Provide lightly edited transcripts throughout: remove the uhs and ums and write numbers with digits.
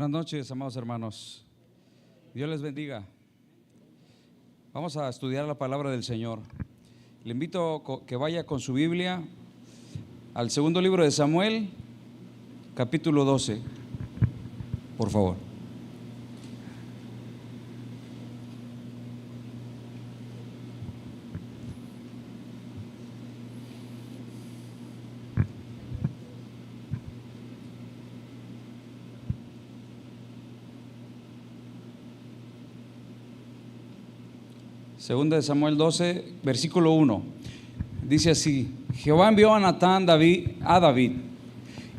Buenas noches, amados hermanos. Dios les bendiga. Vamos a estudiar la palabra del Señor. Le invito a que vaya con su Biblia al segundo libro de Samuel, capítulo 12, por favor. Segunda de Samuel 12, versículo 1. Dice así: Jehová envió a Natán a David,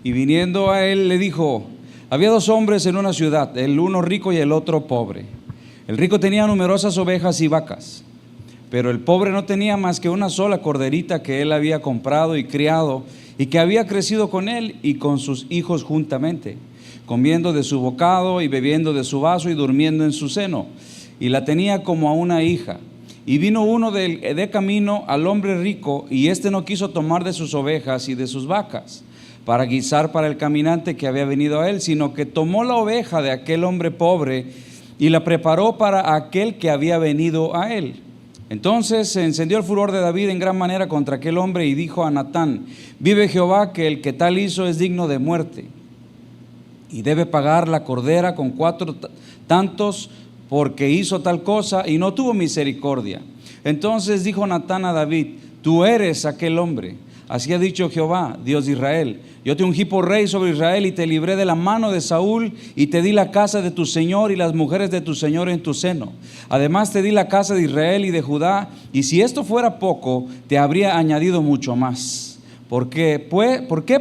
y viniendo a él le dijo: había dos hombres en una ciudad, el uno rico y el otro pobre. El rico tenía numerosas ovejas y vacas, pero el pobre no tenía más que una sola corderita que él había comprado y criado, y que había crecido con él y con sus hijos juntamente, comiendo de su bocado y bebiendo de su vaso y durmiendo en su seno, y la tenía como a una hija. Y vino uno de camino al hombre rico, y éste no quiso tomar de sus ovejas y de sus vacas para guisar para el caminante que había venido a él, sino que tomó la oveja de aquel hombre pobre y la preparó para aquel que había venido a él. Entonces se encendió el furor de David en gran manera contra aquel hombre, y dijo a Natán: vive Jehová, que el que tal hizo es digno de muerte, y debe pagar la cordera con 4 tantos, porque hizo tal cosa y no tuvo misericordia. Entonces dijo Natán a David: tú eres aquel hombre. Así ha dicho Jehová, Dios de Israel: yo te ungí por rey sobre Israel, y te libré de la mano de Saúl, y te di la casa de tu señor y las mujeres de tu señor en tu seno. Además te di la casa de Israel y de Judá, y si esto fuera poco, te habría añadido mucho más. ¿Por qué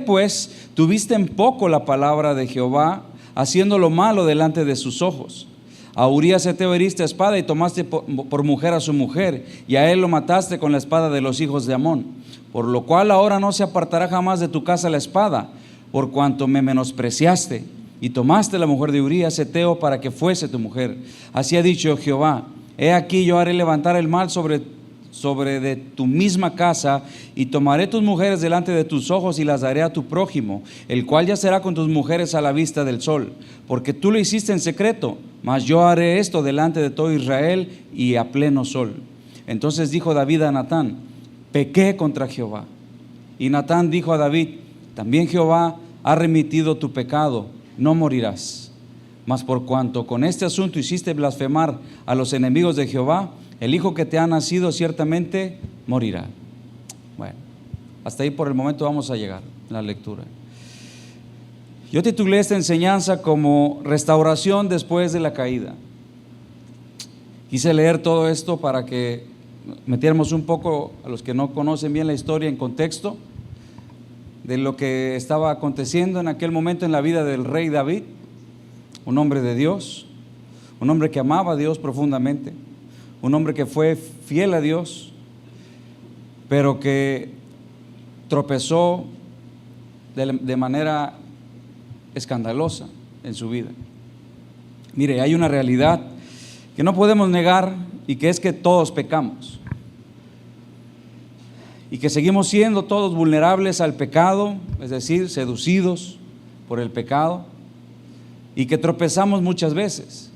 pues tuviste en poco la palabra de Jehová, haciendo lo malo delante de sus ojos? A Urías heteo heriste a espada, y tomaste por mujer a su mujer, y a él lo mataste con la espada de los hijos de Amón. Por lo cual ahora no se apartará jamás de tu casa la espada, por cuanto me menospreciaste, y tomaste la mujer de Urías heteo para que fuese tu mujer. Así ha dicho Jehová: he aquí yo haré levantar el mal sobre de tu misma casa, y tomaré tus mujeres delante de tus ojos, y las daré a tu prójimo, el cual yacerá con tus mujeres a la vista del sol, porque tú lo hiciste en secreto, mas yo haré esto delante de todo Israel y a pleno sol. Entonces dijo David a Natán: pequé contra Jehová. Y Natán dijo a David: también Jehová ha remitido tu pecado, no morirás. Mas por cuanto con este asunto hiciste blasfemar a los enemigos de Jehová, el hijo que te ha nacido ciertamente morirá. Bueno, hasta ahí por el momento vamos a llegar en la lectura. Yo titulé esta enseñanza como restauración después de la caída. Quise leer todo esto para que metiéramos un poco, a los que no conocen bien la historia, en contexto de lo que estaba aconteciendo en aquel momento en la vida del rey David, un hombre de Dios, un hombre que amaba a Dios profundamente, un hombre que fue fiel a Dios, pero que tropezó de manera escandalosa en su vida. Mire, hay una realidad que no podemos negar, y que es que todos pecamos, y que seguimos siendo todos vulnerables al pecado, es decir, seducidos por el pecado, y que tropezamos muchas veces.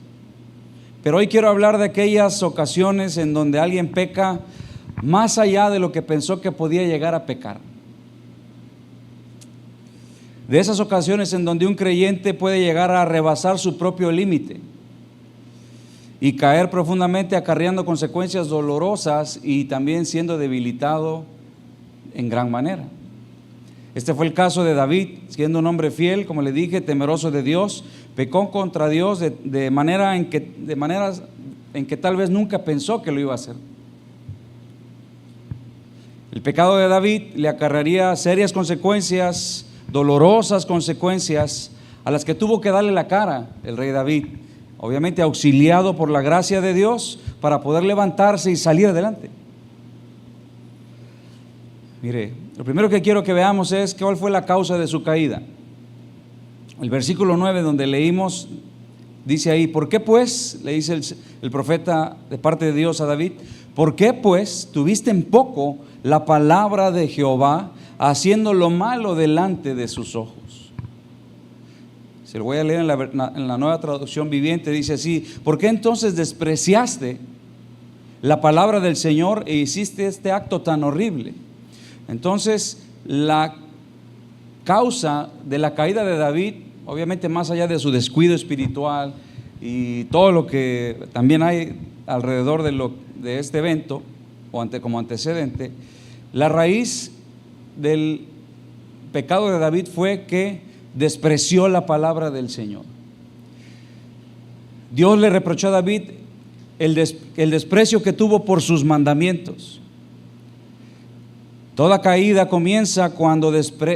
Pero hoy quiero hablar de aquellas ocasiones en donde alguien peca más allá de lo que pensó que podía llegar a pecar. De esas ocasiones en donde un creyente puede llegar a rebasar su propio límite y caer profundamente, acarreando consecuencias dolorosas y también siendo debilitado en gran manera. Este fue el caso de David, siendo un hombre fiel, como le dije, temeroso de Dios, pecó contra Dios de maneras en que tal vez nunca pensó que lo iba a hacer. El pecado de David le acarrearía serias consecuencias, dolorosas consecuencias, a las que tuvo que darle la cara el rey David, obviamente auxiliado por la gracia de Dios para poder levantarse y salir adelante. Mire, lo primero que quiero que veamos es cuál fue la causa de su caída. El versículo 9, donde leímos, dice ahí: ¿por qué pues? Le dice el profeta de parte de Dios a David: ¿por qué pues tuviste en poco la palabra de Jehová, haciendo lo malo delante de sus ojos? Se lo voy a leer en la Nueva Traducción Viviente. Dice así: ¿por qué entonces despreciaste la palabra del Señor e hiciste este acto tan horrible? Entonces, la causa de la caída de David, obviamente más allá de su descuido espiritual y todo lo que también hay alrededor de este evento, como antecedente, la raíz del pecado de David fue que despreció la palabra del Señor. Dios le reprochó a David el desprecio que tuvo por sus mandamientos. Toda caída comienza cuando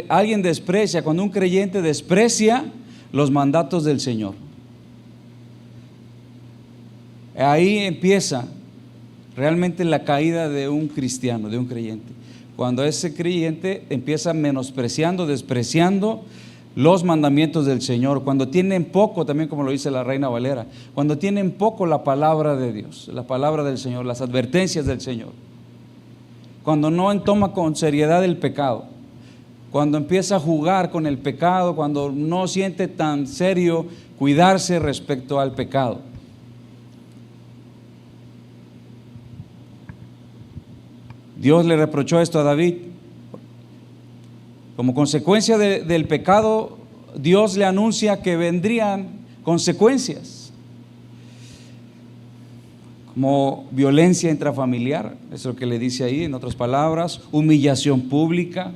alguien desprecia, cuando un creyente desprecia los mandatos del Señor. Ahí empieza realmente la caída de un cristiano, de un creyente. Cuando ese creyente empieza menospreciando, despreciando los mandamientos del Señor, cuando tienen poco, también como lo dice la Reina Valera, cuando tienen poco la palabra de Dios, la palabra del Señor, las advertencias del Señor, cuando no toma con seriedad el pecado, cuando empieza a jugar con el pecado, cuando no siente tan serio cuidarse respecto al pecado. Dios le reprochó esto a David. Como consecuencia del pecado, Dios le anuncia que vendrían consecuencias, como violencia intrafamiliar, eso es lo que le dice ahí, en otras palabras, humillación pública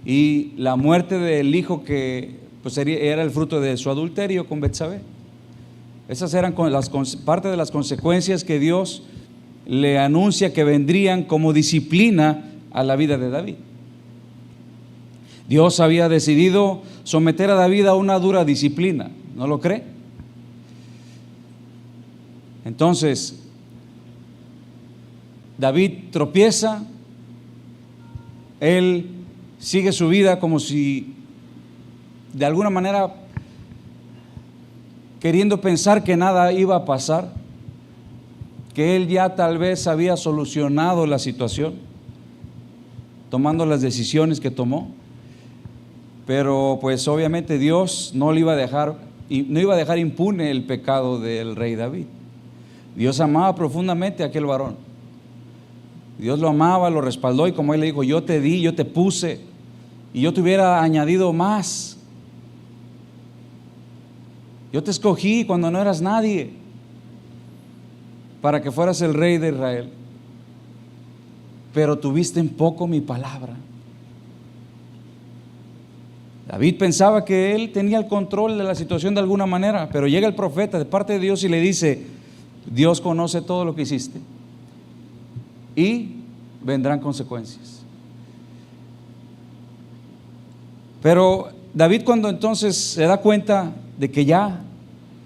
y la muerte del hijo que pues era el fruto de su adulterio con Betsabé. Esas eran parte de las consecuencias que Dios le anuncia que vendrían como disciplina a la vida de David. Dios había decidido someter a David a una dura disciplina, ¿no lo cree? Entonces, David tropieza, él sigue su vida como si de alguna manera queriendo pensar que nada iba a pasar, que él ya tal vez había solucionado la situación, tomando las decisiones que tomó, pero pues obviamente Dios no iba a dejar impune el pecado del rey David. Dios amaba profundamente a aquel varón. Dios lo amaba, lo respaldó, y como él le dijo: yo te di, yo te puse, y yo te hubiera añadido más. Yo te escogí cuando no eras nadie, para que fueras el rey de Israel, pero tuviste en poco mi palabra. David pensaba que él tenía el control de la situación de alguna manera, pero llega el profeta de parte de Dios y le dice: Dios conoce todo lo que hiciste y vendrán consecuencias. Pero David, cuando entonces se da cuenta de que ya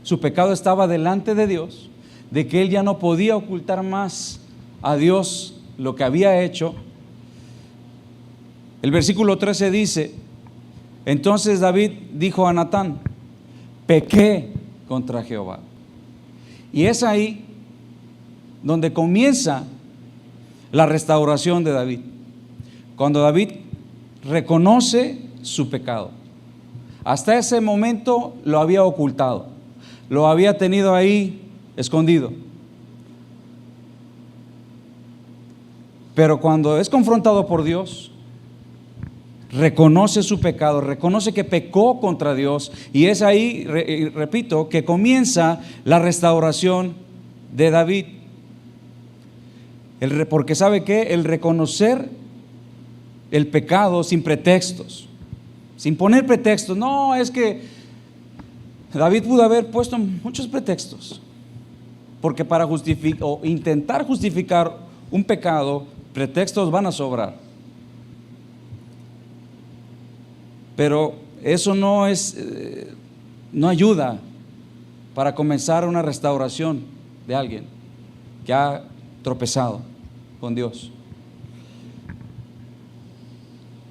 su pecado estaba delante de Dios, de que él ya no podía ocultar más a Dios lo que había hecho, el versículo 13 dice: entonces David dijo a Natán: pequé contra Jehová. Y es ahí donde comienza la restauración de David, cuando David reconoce su pecado. Hasta ese momento lo había ocultado, lo había tenido ahí escondido, pero cuando es confrontado por Dios, reconoce su pecado, reconoce que pecó contra Dios, y es ahí, repito, que comienza la restauración de David. Porque ¿sabe qué? El reconocer el pecado sin pretextos, sin poner pretextos. No, es que David pudo haber puesto muchos pretextos, porque para justificar o intentar justificar un pecado, pretextos van a sobrar. Pero eso no ayuda para comenzar una restauración de alguien que ha tropezado con Dios.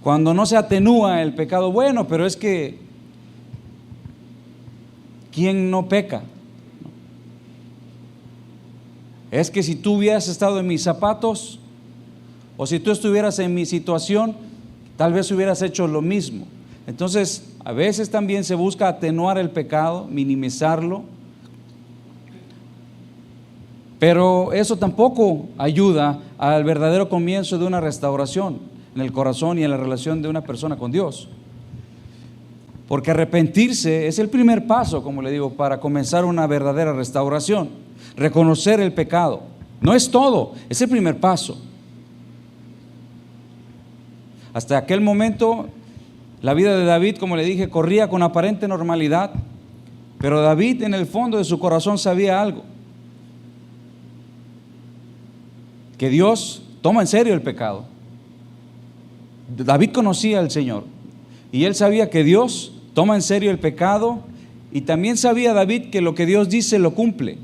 Cuando no se atenúa el pecado, bueno, pero es que ¿quién no peca? Es que si tú hubieras estado en mis zapatos, o si tú estuvieras en mi situación, tal vez hubieras hecho lo mismo. Entonces, a veces también se busca atenuar el pecado, minimizarlo, pero eso tampoco ayuda al verdadero comienzo de una restauración en el corazón y en la relación de una persona con Dios. Porque arrepentirse es el primer paso, como le digo, para comenzar una verdadera restauración. Reconocer el pecado. No es todo, es el primer paso. Hasta aquel momento, la vida de David, como le dije, corría con aparente normalidad, pero David en el fondo de su corazón sabía algo: que Dios toma en serio el pecado. David conocía al Señor y él sabía que Dios toma en serio el pecado, y también sabía David que lo que Dios dice lo cumple.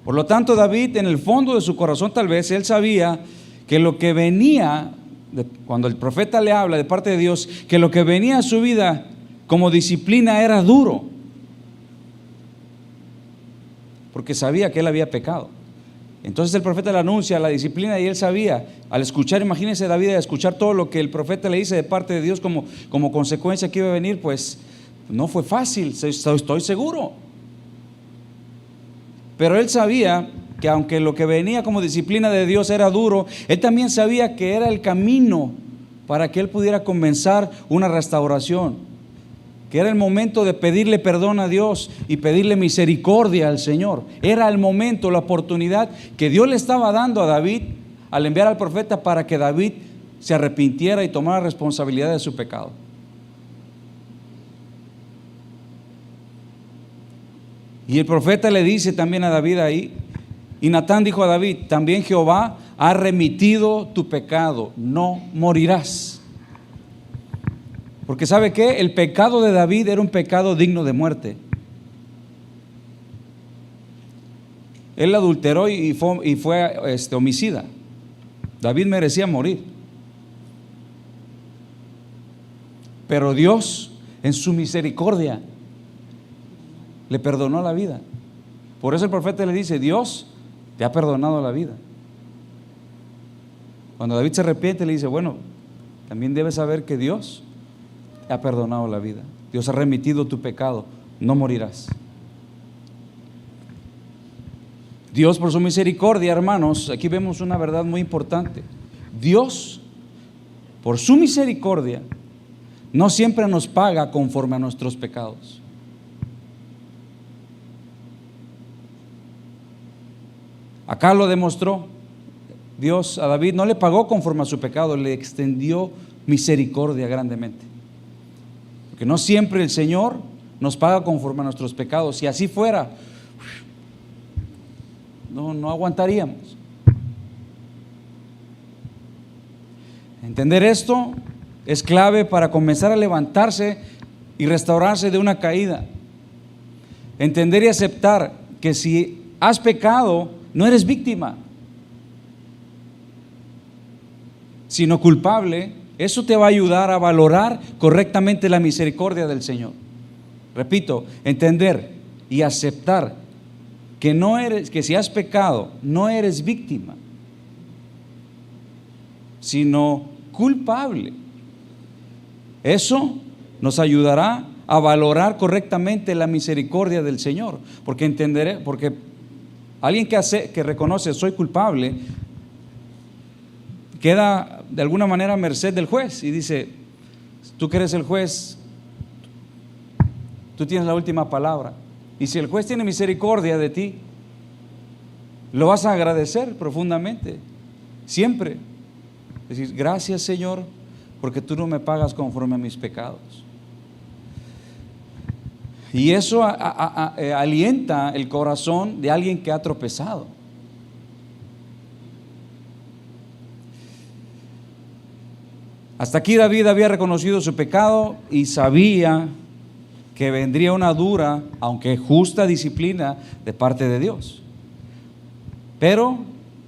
Por lo tanto, David en el fondo de su corazón, tal vez él sabía que lo que venía, cuando el profeta le habla de parte de Dios, que lo que venía a su vida como disciplina era duro, porque sabía que él había pecado. Entonces el profeta le anuncia la disciplina y él sabía, al escuchar, imagínense David, al escuchar todo lo que el profeta le dice de parte de Dios como consecuencia que iba a venir, pues no fue fácil, estoy seguro. Pero él sabía que aunque lo que venía como disciplina de Dios era duro, él también sabía que era el camino para que él pudiera comenzar una restauración, que era el momento de pedirle perdón a Dios y pedirle misericordia al Señor. Era el momento, la oportunidad que Dios le estaba dando a David al enviar al profeta para que David se arrepintiera y tomara responsabilidad de su pecado. Y el profeta le dice también a David ahí, y Natán dijo a David: también Jehová ha remitido tu pecado, no morirás. Porque ¿sabe qué? El pecado de David era un pecado digno de muerte. Él adulteró y fue homicida. David merecía morir. Pero Dios, en su misericordia, le perdonó la vida. Por eso el profeta le dice: Dios te ha perdonado la vida. Cuando David se arrepiente, le dice: bueno, también debes saber que Dios te ha perdonado la vida. Dios ha remitido tu pecado, no morirás. Dios, por su misericordia, hermanos, aquí vemos una verdad muy importante. Dios, por su misericordia, no siempre nos paga conforme a nuestros pecados. Acá lo demostró. Dios a David no le pagó conforme a su pecado, le extendió misericordia grandemente. Porque no siempre el Señor nos paga conforme a nuestros pecados. Si así fuera, no aguantaríamos. Entender esto es clave para comenzar a levantarse y restaurarse de una caída. Entender y aceptar que si has pecado, no eres víctima, sino culpable. Eso te va a ayudar a valorar correctamente la misericordia del Señor. Repito, entender y aceptar que si has pecado, no eres víctima, sino culpable. Eso nos ayudará a valorar correctamente la misericordia del Señor, porque alguien que reconoce soy culpable queda de alguna manera a merced del juez y dice: tú que eres el juez, tú tienes la última palabra. Y si el juez tiene misericordia de ti, lo vas a agradecer profundamente, siempre. Decir: gracias, Señor, porque tú no me pagas conforme a mis pecados. Y eso alienta el corazón de alguien que ha tropezado. Hasta aquí David había reconocido su pecado y sabía que vendría una dura, aunque justa disciplina de parte de Dios. Pero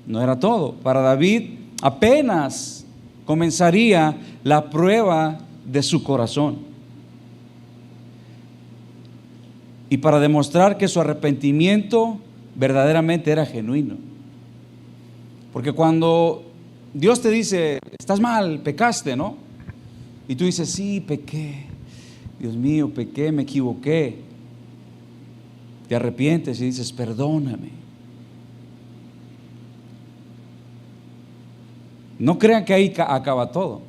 no era todo. Para David apenas comenzaría la prueba de su corazón. Y para demostrar que su arrepentimiento verdaderamente era genuino. Porque cuando Dios te dice: estás mal, pecaste, ¿no? Y tú dices, sí, pequé, Dios mío, pequé, me equivoqué. Te arrepientes y dices, perdóname. No crean que ahí acaba todo.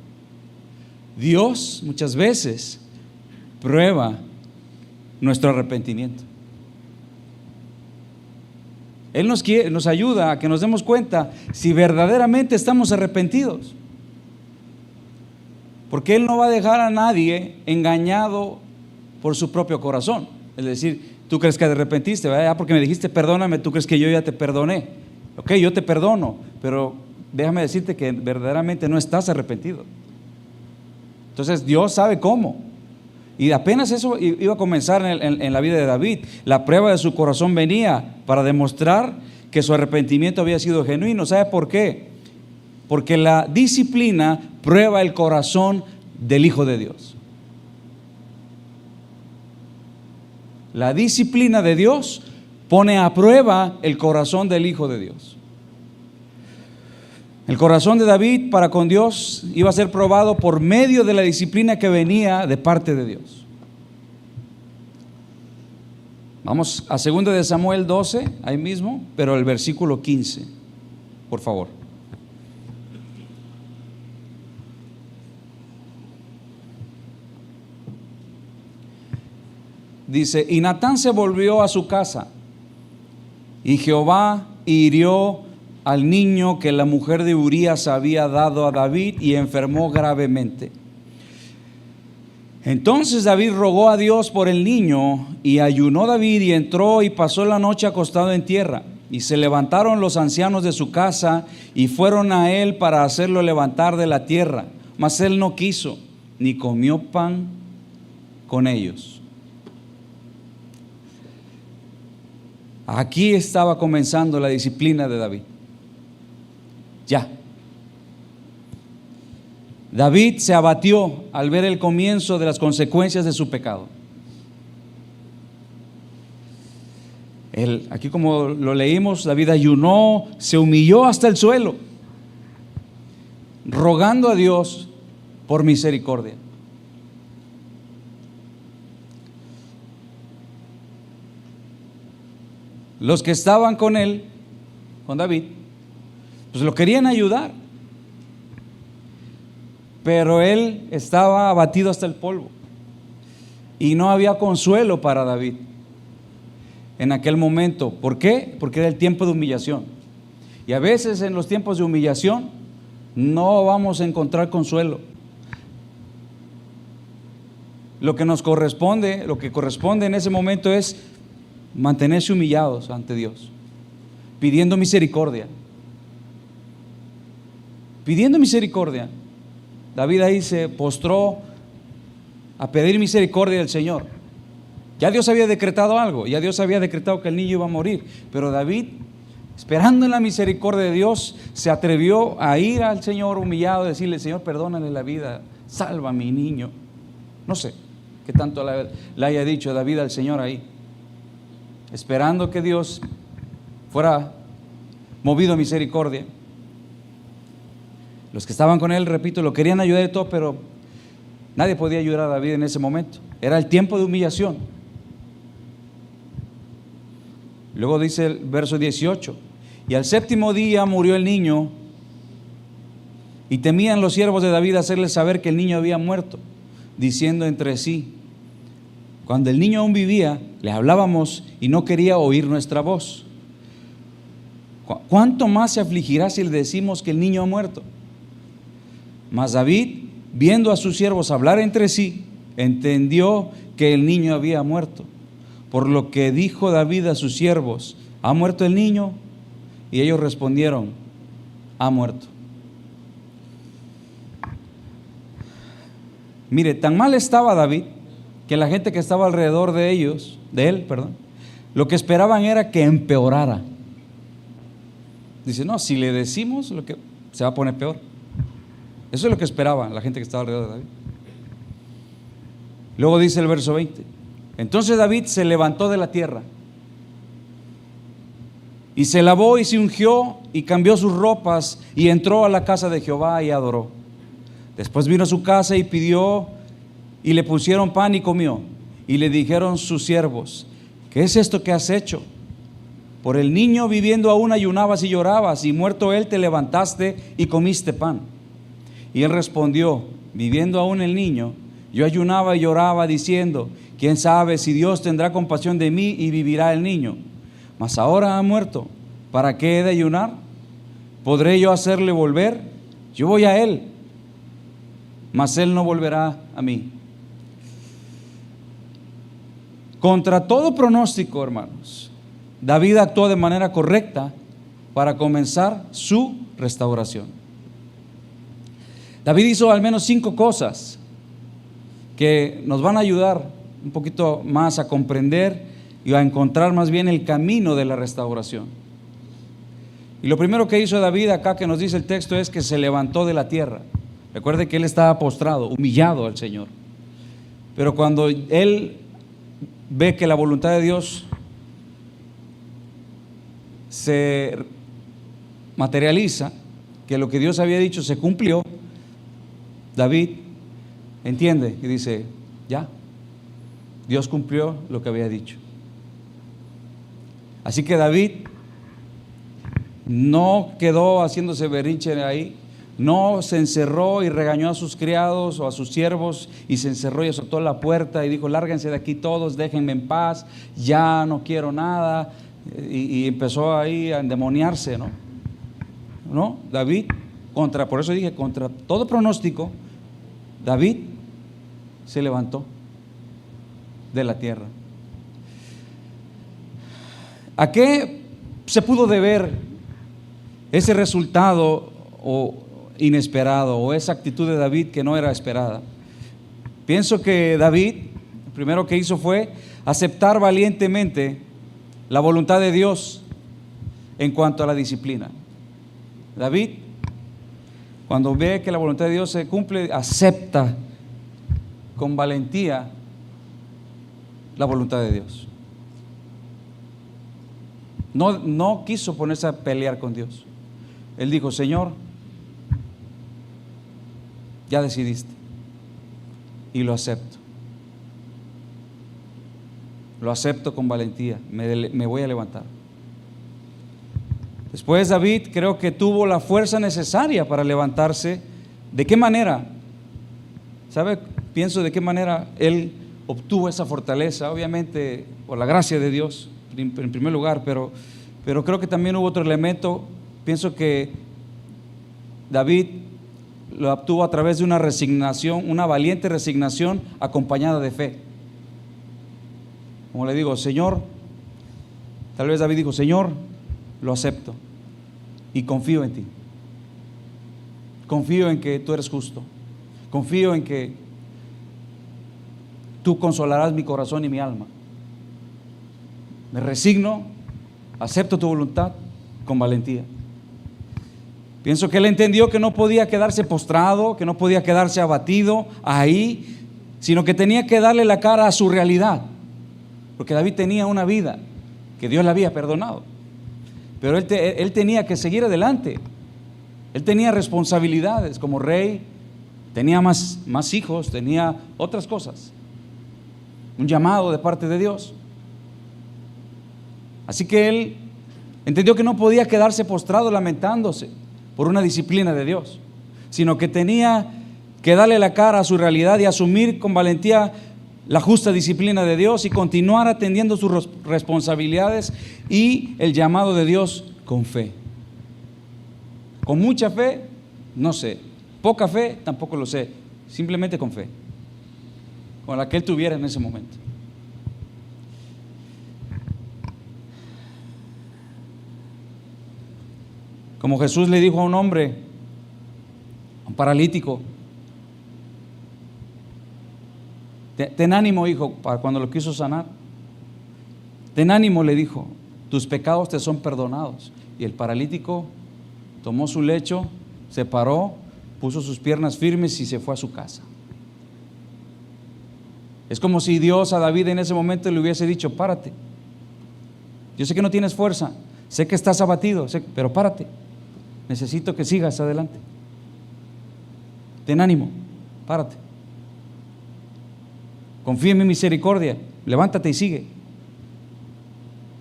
Dios muchas veces prueba nuestro arrepentimiento. Él nos ayuda a que nos demos cuenta si verdaderamente estamos arrepentidos. Porque Él no va a dejar a nadie engañado por su propio corazón. Es decir, tú crees que te arrepentiste, ¿verdad? Porque me dijiste perdóname, tú crees que yo ya te perdoné. Ok, yo te perdono, pero déjame decirte que verdaderamente no estás arrepentido. Entonces Dios sabe cómo. Y apenas eso iba a comenzar en la vida de David. La prueba de su corazón venía para demostrar que su arrepentimiento había sido genuino. ¿Sabe por qué? Porque la disciplina prueba el corazón del Hijo de Dios. La disciplina de Dios pone a prueba el corazón del Hijo de Dios. El corazón de David para con Dios iba a ser probado por medio de la disciplina que venía de parte de Dios. Vamos a 2 de Samuel 12, ahí mismo, pero el versículo 15, por favor. Dice, y Natán se volvió a su casa, y Jehová hirió al niño que la mujer de Urías había dado a David y enfermó gravemente. Entonces David rogó a Dios por el niño y ayunó David y entró y pasó la noche acostado en tierra. Y se levantaron los ancianos de su casa y fueron a él para hacerlo levantar de la tierra. Mas él no quiso, ni comió pan con ellos. Aquí estaba comenzando la disciplina de David. Ya. David se abatió al ver el comienzo de las consecuencias de su pecado. Aquí como lo leímos, David ayunó, se humilló hasta el suelo, rogando a Dios por misericordia. Los que estaban con él, con David, pues lo querían ayudar, pero él estaba abatido hasta el polvo y no había consuelo para David en aquel momento. ¿Por qué? Porque era el tiempo de humillación, y a veces en los tiempos de humillación no vamos a encontrar consuelo. Lo que corresponde en ese momento es mantenerse humillados ante Dios, pidiendo misericordia. Pidiendo misericordia. David ahí se postró a pedir misericordia del Señor. Ya Dios había decretado algo, ya Dios había decretado que el niño iba a morir, pero David, esperando en la misericordia de Dios, se atrevió a ir al Señor humillado, a decirle: Señor, perdónale la vida, salva a mi niño. No sé qué tanto le haya dicho David al Señor ahí, esperando que Dios fuera movido a misericordia. Los que estaban con él, repito, lo querían ayudar y todo, pero nadie podía ayudar a David en ese momento. Era el tiempo de humillación. Luego dice el verso 18: y al séptimo día murió el niño, y temían los siervos de David hacerle saber que el niño había muerto, diciendo entre sí: cuando el niño aún vivía, le hablábamos y no quería oír nuestra voz. ¿Cuánto más se afligirá si le decimos que el niño ha muerto? Mas David, viendo a sus siervos hablar entre sí, entendió que el niño había muerto. Por lo que dijo David a sus siervos: ¿ha muerto el niño? Y ellos respondieron: ha muerto. Mire, tan mal estaba David que la gente que estaba alrededor de él, lo que esperaban era que empeorara. Dice: no, si le decimos, lo que se va a poner peor. Eso es lo que esperaba la gente que estaba alrededor de David. Luego dice el verso 20: entonces David se levantó de la tierra y se lavó y se ungió y cambió sus ropas y entró a la casa de Jehová y adoró. Después vino a su casa y pidió, y le pusieron pan y comió. Y le dijeron sus siervos: ¿qué es esto que has hecho? Por el niño viviendo aún ayunabas y llorabas, y muerto él te levantaste y comiste pan. Y él respondió: viviendo aún el niño, yo ayunaba y lloraba, diciendo: quién sabe si Dios tendrá compasión de mí y vivirá el niño. Mas ahora ha muerto, ¿para qué he de ayunar? ¿Podré yo hacerle volver? Yo voy a él, mas él no volverá a mí. Contra todo pronóstico, hermanos, David actuó de manera correcta para comenzar su restauración. David hizo al menos 5 cosas que nos van a ayudar un poquito más a comprender y a encontrar más bien el camino de la restauración. Y lo primero que hizo David acá, que nos dice el texto, es que se levantó de la tierra. Recuerde que él estaba postrado, humillado al Señor. Pero cuando él ve que la voluntad de Dios se materializa, que lo que Dios había dicho se cumplió, David entiende y dice: ya, Dios cumplió lo que había dicho. Así que David no quedó haciéndose berrinche ahí, no se encerró y regañó a sus criados o a sus siervos y se encerró y azotó la puerta y dijo: lárguense de aquí todos, déjenme en paz, ya no quiero nada, y empezó ahí a endemoniarse, ¿no? David, por eso dije, contra todo pronóstico, David se levantó de la tierra. ¿A qué se pudo deber ese resultado o inesperado, o esa actitud de David que no era esperada? Pienso que David, lo primero que hizo fue aceptar valientemente la voluntad de Dios en cuanto a la disciplina. David, cuando ve que la voluntad de Dios se cumple, acepta con valentía la voluntad de Dios. No quiso ponerse a pelear con Dios. Él dijo: Señor, ya decidiste, y lo acepto. Lo acepto con valentía, me voy a levantar. Después David creo que tuvo la fuerza necesaria para levantarse. ¿De qué manera? ¿Sabe? Pienso de qué manera él obtuvo esa fortaleza. Obviamente por la gracia de Dios en primer lugar, pero creo que también hubo otro elemento. Pienso que David lo obtuvo a través de una resignación, una valiente resignación acompañada de fe. Como le digo: Señor, tal vez David dijo: Señor, lo acepto y confío en ti. Confío en que tú eres justo. Confío en que tú consolarás mi corazón y mi alma. Me resigno, acepto tu voluntad con valentía. Pienso que él entendió que no podía quedarse postrado, que no podía quedarse abatido ahí, sino que tenía que darle la cara a su realidad, porque David tenía una vida que Dios le había perdonado, pero él tenía que seguir adelante. Él tenía responsabilidades como rey, tenía más hijos, tenía otras cosas, un llamado de parte de Dios. Así que él entendió que no podía quedarse postrado lamentándose por una disciplina de Dios, sino que tenía que darle la cara a su realidad y asumir con valentía la justa disciplina de Dios y continuar atendiendo sus responsabilidades y el llamado de Dios con fe. Con mucha fe, no sé. Poca fe, tampoco lo sé. Simplemente con fe, con la que él tuviera en ese momento. Como Jesús le dijo a un hombre, a un paralítico: ten ánimo, hijo, para cuando lo quiso sanar. Ten ánimo, le dijo, tus pecados te son perdonados. Y el paralítico tomó su lecho, se paró, puso sus piernas firmes y se fue a su casa. Es como si Dios a David en ese momento le hubiese dicho: párate. Yo sé que no tienes fuerza, sé que estás abatido, pero párate. Necesito que sigas adelante. ten ánimo, párate. Confía en mi misericordia, levántate y sigue.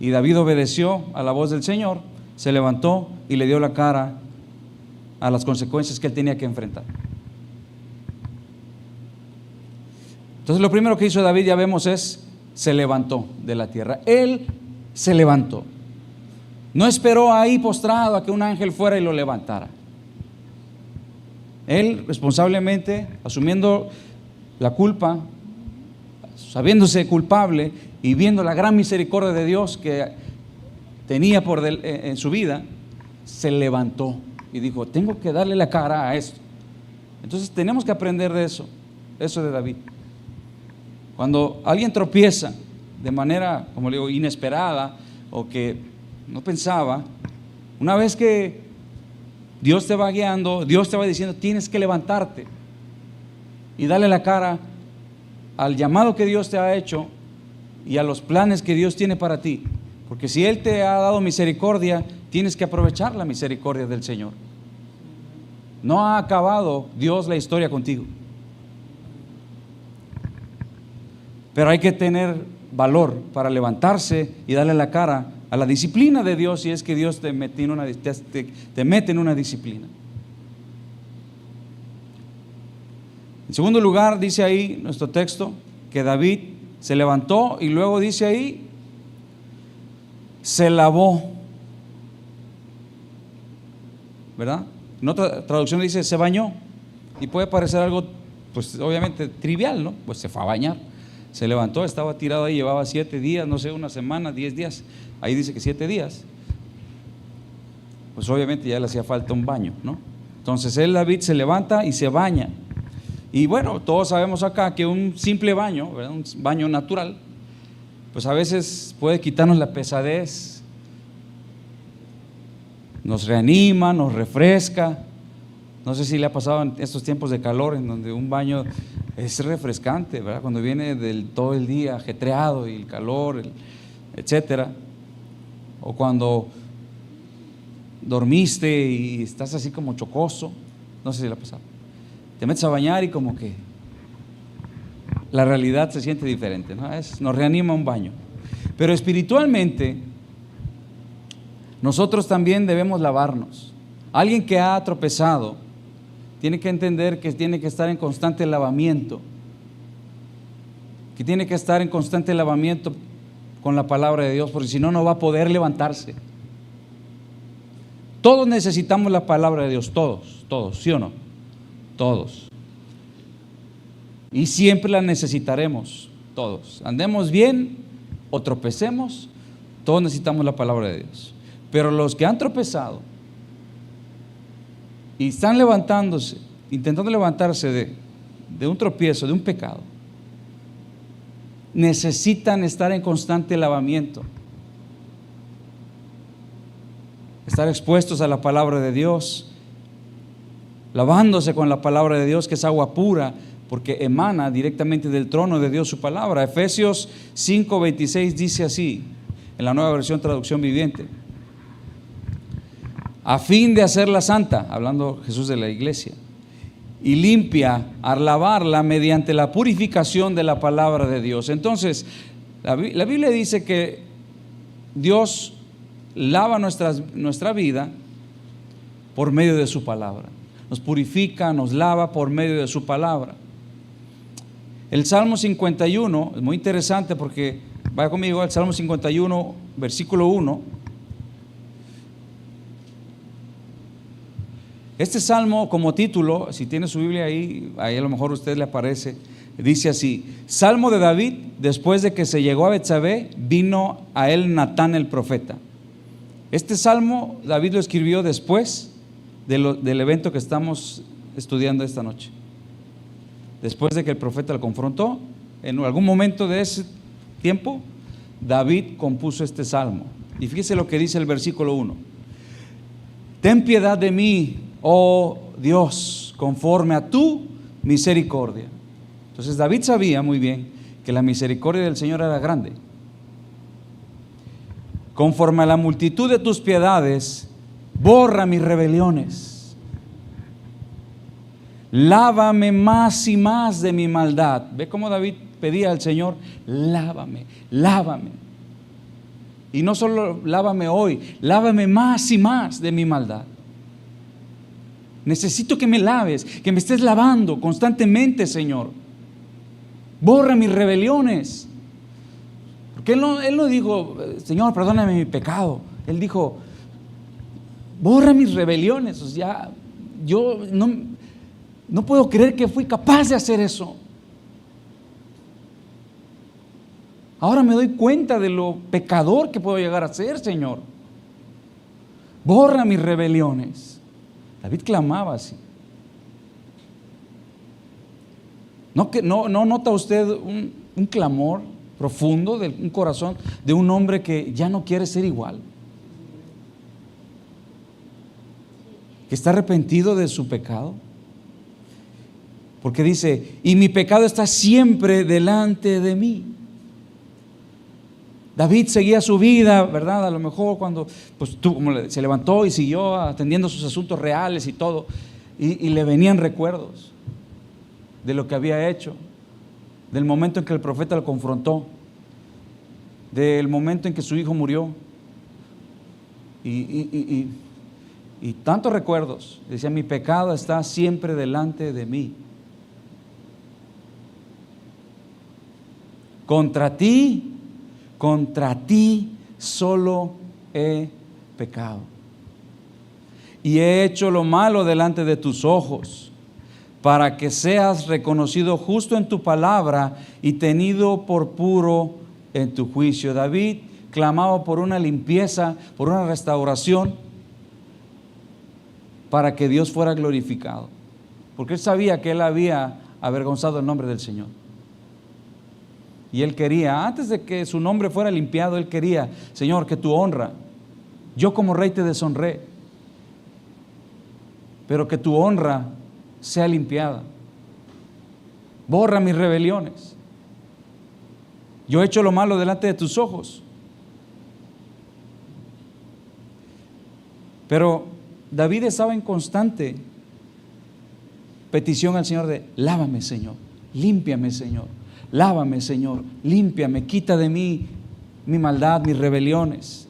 Y David obedeció a la voz del Señor, se levantó y le dio la cara a las consecuencias que él tenía que enfrentar. Entonces lo primero que hizo David, ya vemos, se levantó de la tierra. Él se levantó. No esperó ahí postrado a que un ángel fuera y lo levantara. Él responsablemente, asumiendo la culpa, sabiéndose culpable y viendo la gran misericordia de Dios que tenía en su vida, se levantó y dijo, tengo que darle la cara a esto. Entonces tenemos que aprender de eso de David. Cuando alguien tropieza de manera, como le digo, inesperada o que no pensaba, una vez que Dios te va guiando, Dios te va diciendo, tienes que levantarte y darle la cara al llamado que Dios te ha hecho y a los planes que Dios tiene para ti. Porque si Él te ha dado misericordia, tienes que aprovechar la misericordia del Señor. No ha acabado Dios la historia contigo. Pero hay que tener valor para levantarse y darle la cara a la disciplina de Dios, si es que Dios te mete en una disciplina. En segundo lugar, dice ahí nuestro texto que David se levantó y luego dice ahí, se lavó, ¿verdad? En otra traducción dice se bañó, y puede parecer algo, pues obviamente trivial, ¿no? Pues se fue a bañar, se levantó, estaba tirado ahí, llevaba 7 días, no sé, una semana, 10 días, ahí dice que 7 días, pues obviamente ya le hacía falta un baño, ¿no? Entonces David se levanta y se baña. Y bueno, todos sabemos acá que un simple baño, ¿verdad? Un baño natural, pues a veces puede quitarnos la pesadez, nos reanima, nos refresca. No sé si le ha pasado en estos tiempos de calor en donde un baño es refrescante, ¿verdad? Cuando viene todo el día ajetreado y el calor, etcétera. O cuando dormiste y estás así como chocoso, no sé si le ha pasado. Te metes a bañar y como que la realidad se siente diferente, ¿no? Nos reanima un baño. Pero espiritualmente, nosotros también debemos lavarnos. Alguien que ha tropezado tiene que entender que tiene que estar en constante lavamiento, que tiene que estar en constante lavamiento con la palabra de Dios, porque si no, no va a poder levantarse. Todos necesitamos la palabra de Dios, todos, ¿sí o no? Todos. Y siempre la necesitaremos, todos. Andemos bien o tropecemos, todos necesitamos la palabra de Dios. Pero los que han tropezado y están levantándose, intentando levantarse de un tropiezo, de un pecado, necesitan estar en constante lavamiento, estar expuestos a la palabra de Dios, lavándose con la palabra de Dios, que es agua pura, porque emana directamente del trono de Dios su palabra. Efesios 5:26 dice así, en la Nueva Versión Traducción Viviente: a fin de hacerla santa, hablando Jesús de la iglesia, y limpia, al lavarla mediante la purificación de la palabra de Dios. Entonces, la Biblia dice que Dios lava nuestra vida por medio de su palabra. Nos purifica, nos lava por medio de su palabra. El Salmo 51 es muy interesante porque, vaya conmigo al Salmo 51, versículo 1. Este salmo, como título, si tiene su Biblia ahí a lo mejor a usted le aparece, dice así: Salmo de David, después de que se llegó a Betsabé, vino a él Natán el profeta. Este salmo David lo escribió después del evento que estamos estudiando esta noche. Después de que el profeta lo confrontó, en algún momento de ese tiempo, David compuso este salmo. Y fíjese lo que dice el versículo 1: ten piedad de mí, oh Dios, conforme a tu misericordia. Entonces David sabía muy bien que la misericordia del Señor era grande. Conforme a la multitud de tus piedades, borra mis rebeliones. lávame más y más de mi maldad. ¿Ve cómo David pedía al Señor? Lávame, lávame. Y no solo lávame hoy, lávame más y más de mi maldad. Necesito que me laves, que me estés lavando constantemente, Señor. Borra mis rebeliones. Porque Él no dijo, Señor, perdóname mi pecado. Él dijo, borra mis rebeliones. O sea, yo no puedo creer que fui capaz de hacer eso. Ahora me doy cuenta de lo pecador que puedo llegar a ser, Señor. Borra mis rebeliones. David clamaba así. ¿No nota usted un clamor profundo de un corazón de un hombre que ya no quiere ser igual? Que está arrepentido de su pecado. Porque dice, y mi pecado está siempre delante de mí. David seguía su vida, ¿verdad? A lo mejor cuando se levantó y siguió atendiendo sus asuntos reales y todo, y le venían recuerdos de lo que había hecho, del momento en que el profeta lo confrontó, del momento en que su hijo murió, y tantos recuerdos. Decía, mi pecado está siempre delante de mí. Contra ti solo he pecado y he hecho lo malo delante de tus ojos, para que seas reconocido justo en tu palabra y tenido por puro en tu juicio. David clamaba por una limpieza, por una restauración, para que Dios fuera glorificado, porque él sabía que él había avergonzado el nombre del Señor. Y él quería, antes de que su nombre fuera limpiado, él quería, Señor, que tu honra, yo como rey te deshonré, pero que tu honra sea limpiada. Borra mis rebeliones. Yo he hecho lo malo delante de tus ojos. Pero David estaba en constante petición al Señor de, lávame, Señor, límpiame, Señor. Lávame, Señor, límpiame, quita de mí mi maldad, mis rebeliones.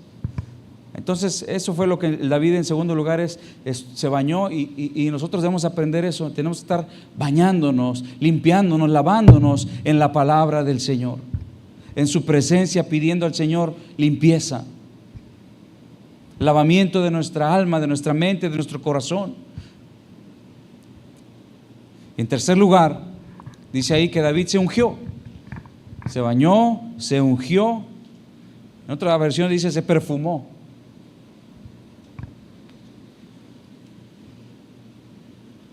Entonces eso fue lo que David en segundo lugar se bañó, y nosotros debemos aprender eso. Tenemos que estar bañándonos, limpiándonos, lavándonos en la palabra del Señor, en su presencia, pidiendo al Señor limpieza, lavamiento de nuestra alma, de nuestra mente, de nuestro corazón. En tercer lugar, dice ahí que David se ungió. Se bañó, se ungió. En otra versión dice se perfumó.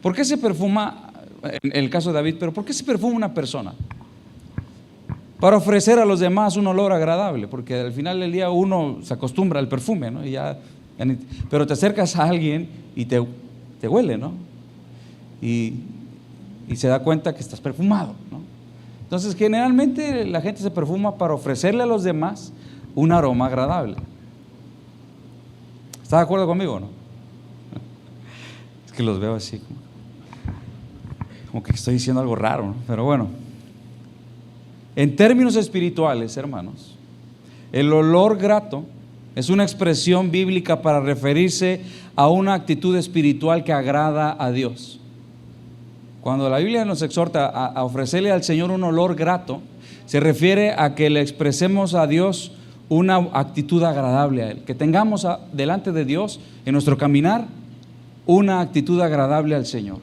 ¿Por qué se perfuma, en el caso de David, pero por qué se perfuma una persona? Para ofrecer a los demás un olor agradable, porque al final del día uno se acostumbra al perfume, ¿no? Pero te acercas a alguien y te huele, ¿no? Y se da cuenta que estás perfumado, ¿no? Entonces generalmente la gente se perfuma para ofrecerle a los demás un aroma agradable. ¿Está de acuerdo conmigo o no? Es que los veo así como que estoy diciendo algo raro, ¿no? Pero bueno, en términos espirituales, hermanos, el olor grato es una expresión bíblica para referirse a una actitud espiritual que agrada a Dios. Cuando la Biblia nos exhorta a ofrecerle al Señor un olor grato, se refiere a que le expresemos a Dios una actitud agradable a Él, que tengamos delante de Dios en nuestro caminar una actitud agradable al Señor.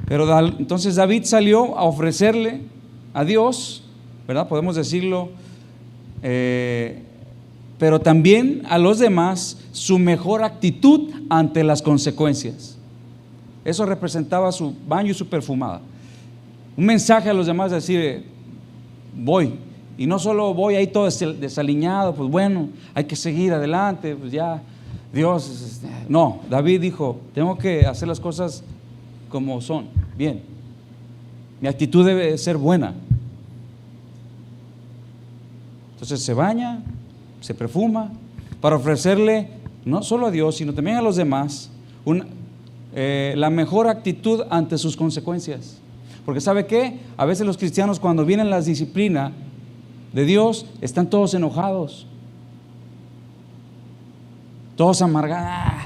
Pero entonces David salió a ofrecerle a Dios, ¿verdad? Podemos decirlo, pero también a los demás su mejor actitud ante las consecuencias. Eso representaba su baño y su perfumada. Un mensaje a los demás, decir, voy. Y no solo voy ahí todo desaliñado, pues bueno, hay que seguir adelante, pues ya, Dios. No, David dijo, tengo que hacer las cosas como son, bien. Mi actitud debe ser buena. Entonces se baña, se perfuma, para ofrecerle, no solo a Dios, sino también a los demás, la mejor actitud ante sus consecuencias. Porque ¿sabe qué? A veces los cristianos, cuando vienen las disciplinas de Dios, están todos enojados, todos amargados.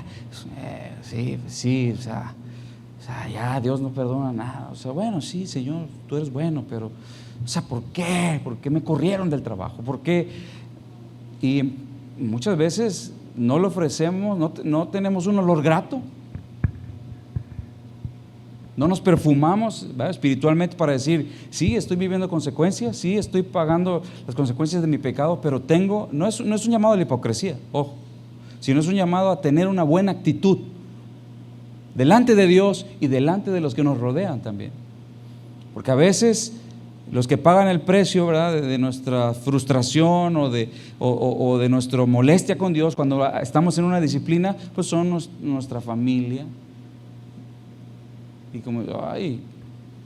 Sí, o sea, ya Dios no perdona nada. O sea, bueno, sí, Señor, tú eres bueno, pero, o sea, ¿por qué? ¿Por qué me corrieron del trabajo? ¿Por qué? Y muchas veces no le ofrecemos, no tenemos un olor grato. No nos perfumamos, ¿verdad?, espiritualmente para decir, sí, estoy viviendo consecuencias, sí, estoy pagando las consecuencias de mi pecado, pero no es un llamado a la hipocresía, ojo, sino es un llamado a tener una buena actitud delante de Dios y delante de los que nos rodean también. Porque a veces los que pagan el precio, ¿verdad?, de nuestra frustración o de nuestra molestia con Dios cuando estamos en una disciplina, pues son nuestra familia. Y como, ay,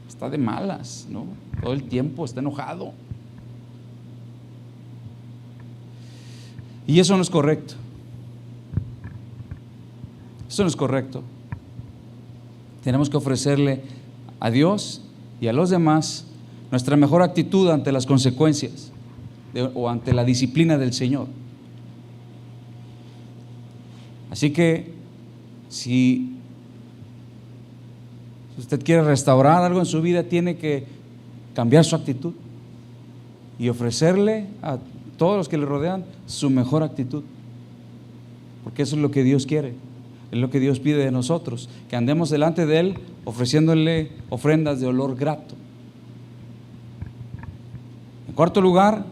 está de malas, ¿no? Todo el tiempo está enojado. Y eso no es correcto. Eso no es correcto. Tenemos que ofrecerle a Dios y a los demás nuestra mejor actitud ante las consecuencias o ante la disciplina del Señor. Así que si usted quiere restaurar algo en su vida, tiene que cambiar su actitud y ofrecerle a todos los que le rodean su mejor actitud, porque eso es lo que Dios quiere, es lo que Dios pide de nosotros, que andemos delante de Él ofreciéndole ofrendas de olor grato. En cuarto lugar,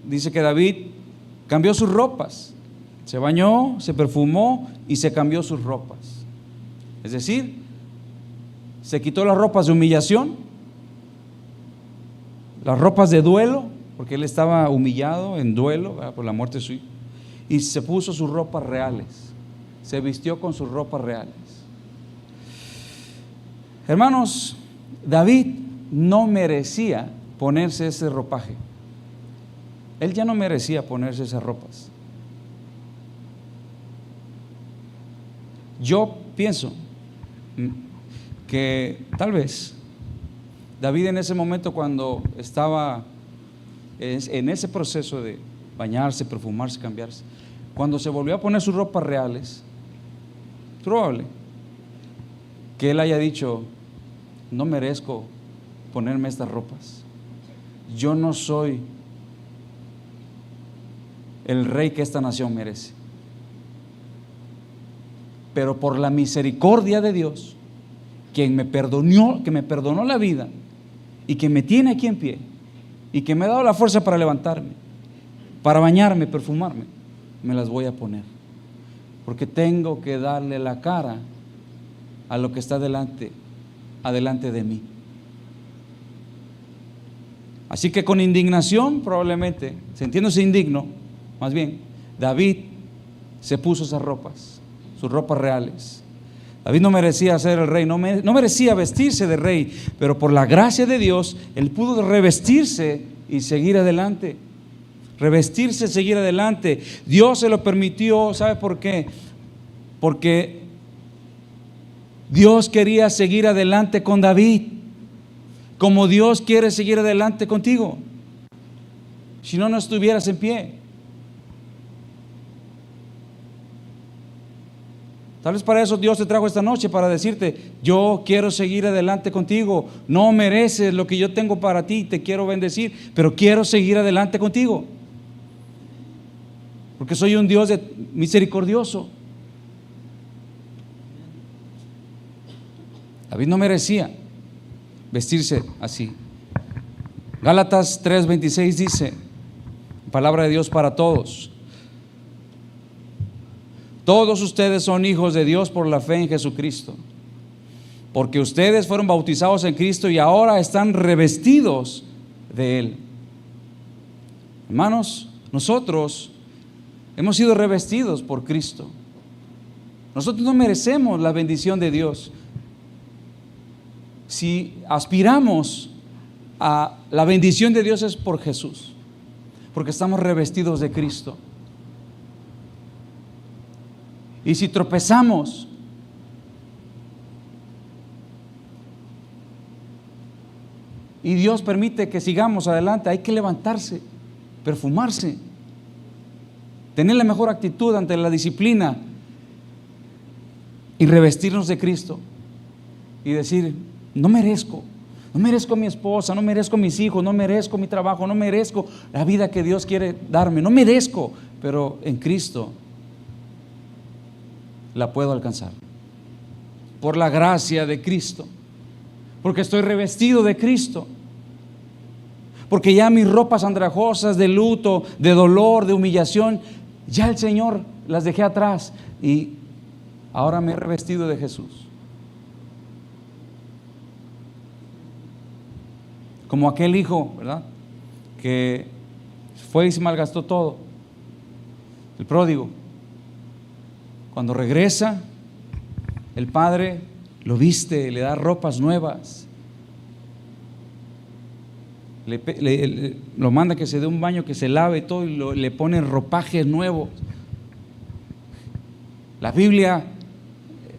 dice que David cambió sus ropas, se bañó, se perfumó y se cambió sus ropas. Es decir, se quitó las ropas de humillación, las ropas de duelo, porque él estaba humillado en duelo, ¿verdad?, por la muerte de su hijo, y se puso sus ropas reales, se vistió con sus ropas reales. Hermanos, David no merecía ponerse ese ropaje. Él ya no merecía ponerse esas ropas. Yo pienso que tal vez David en ese momento, cuando estaba en ese proceso de bañarse, perfumarse, cambiarse, cuando se volvió a poner sus ropas reales, es probable que él haya dicho, no merezco ponerme estas ropas, yo no soy el rey que esta nación merece, pero por la misericordia de Dios, que me perdonó la vida y que me tiene aquí en pie y que me ha dado la fuerza para levantarme, para bañarme, perfumarme, me las voy a poner, porque tengo que darle la cara a lo que está adelante de mí. Así que con indignación, probablemente, sintiéndose indigno, más bien, David se puso esas ropas, sus ropas reales. David no merecía ser el rey, no merecía vestirse de rey, pero por la gracia de Dios, él pudo revestirse y seguir adelante. Revestirse, seguir adelante. Dios se lo permitió, ¿sabe por qué? Porque Dios quería seguir adelante con David, como Dios quiere seguir adelante contigo. Si no, no estuvieras en pie. Tal vez para eso Dios te trajo esta noche, para decirte, yo quiero seguir adelante contigo, no mereces lo que yo tengo para ti, te quiero bendecir, pero quiero seguir adelante contigo, porque soy un Dios misericordioso. David no merecía vestirse así. Gálatas 3:26 dice, palabra de Dios para todos: todos ustedes son hijos de Dios por la fe en Jesucristo, porque ustedes fueron bautizados en Cristo y ahora están revestidos de Él. Hermanos, nosotros hemos sido revestidos por Cristo. Nosotros no merecemos la bendición de Dios. Si aspiramos a la bendición de Dios, es por Jesús, porque estamos revestidos de Cristo. Y si tropezamos, y Dios permite que sigamos adelante, hay que levantarse, perfumarse, tener la mejor actitud ante la disciplina y revestirnos de Cristo y decir: no merezco a mi esposa, no merezco a mis hijos, no merezco mi trabajo, no merezco la vida que Dios quiere darme, no merezco, pero en Cristo la puedo alcanzar, por la gracia de Cristo, porque estoy revestido de Cristo, porque ya mis ropas andrajosas de luto, de dolor, de humillación, ya el Señor las dejé atrás y ahora me he revestido de Jesús. Como aquel hijo, ¿verdad?, que fue y se malgastó todo, el pródigo. Cuando regresa, el padre lo viste, le da ropas nuevas, lo manda que se dé un baño, que se lave todo y le pone ropajes nuevos. La Biblia